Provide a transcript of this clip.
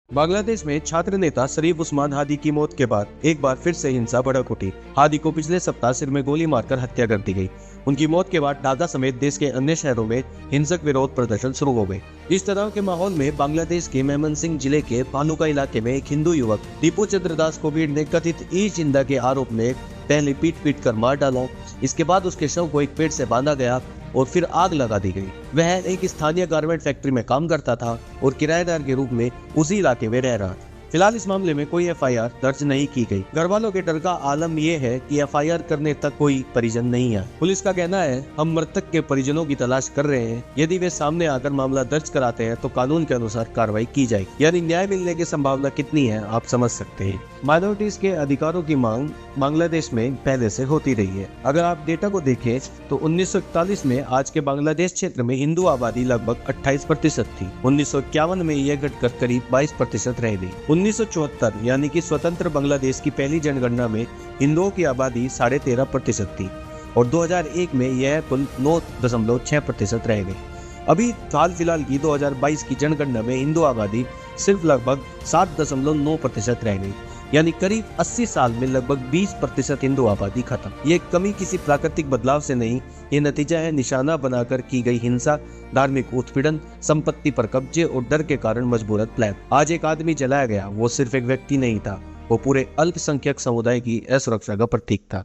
बांग्लादेश में छात्र नेता शरीफ उस्मान हादी की मौत के बाद एक बार फिर से हिंसा भड़क उठी। हादी को पिछले सप्ताह सिर में गोली मारकर हत्या कर दी गई। उनकी मौत के बाद ढाका समेत देश के अन्य शहरों में हिंसक विरोध प्रदर्शन शुरू हो गए। इस तरह के माहौल में बांग्लादेश के मेमनसिंह जिले के पानुका इलाके में एक हिंदू युवक दीपू चंद्र दास कोविड ने कथित ई चिंता के आरोप में पहले पीट कर मार डाला। इसके बाद उसके शव को एक पेड़ से बांधा गया और फिर आग लगा दी गई। वह एक स्थानीय गारमेंट फैक्ट्री में काम करता था और किराएदार के रूप में उसी इलाके में रह रहा था। फिलहाल इस मामले में कोई एफआईआर दर्ज नहीं की गई। घर वालों के डर का आलम यह है कि एफआईआर करने तक कोई परिजन नहीं है। पुलिस का कहना है, हम मृतक के परिजनों की तलाश कर रहे हैं। यदि वे सामने आकर मामला दर्ज कराते हैं तो कानून के अनुसार कार्रवाई की जाएगी। यानी न्याय मिलने की संभावना कितनी है आप समझ सकते हैं। माइनॉरिटीज के अधिकारों की मांग बांग्लादेश में पहले से होती रही है। अगर आप डेटा को देखें तो 1941 में आज के बांग्लादेश क्षेत्र में हिंदू आबादी लगभग 28% थी। 1951 में यह घटकर करीब 22% रह गई। 1974 यानी कि स्वतंत्र बांग्लादेश की पहली जनगणना में हिंदुओं की आबादी 13.5% थी और 2001 में यह कुल 9.6% रह गई। अभी हाल फिलहाल की 2022 की जनगणना में हिंदू आबादी सिर्फ लगभग 7.9% रह गई। यानी करीब 80 साल में लगभग 20% हिंदू आबादी खत्म। ये कमी किसी प्राकृतिक बदलाव से नहीं, ये नतीजा है निशाना बनाकर की गई हिंसा, धार्मिक उत्पीड़न, संपत्ति पर कब्जे और डर के कारण मजबूरत प्लान। आज एक आदमी जलाया गया, वो सिर्फ एक व्यक्ति नहीं था, वो पूरे अल्पसंख्यक समुदाय की असुरक्षा का प्रतीक था।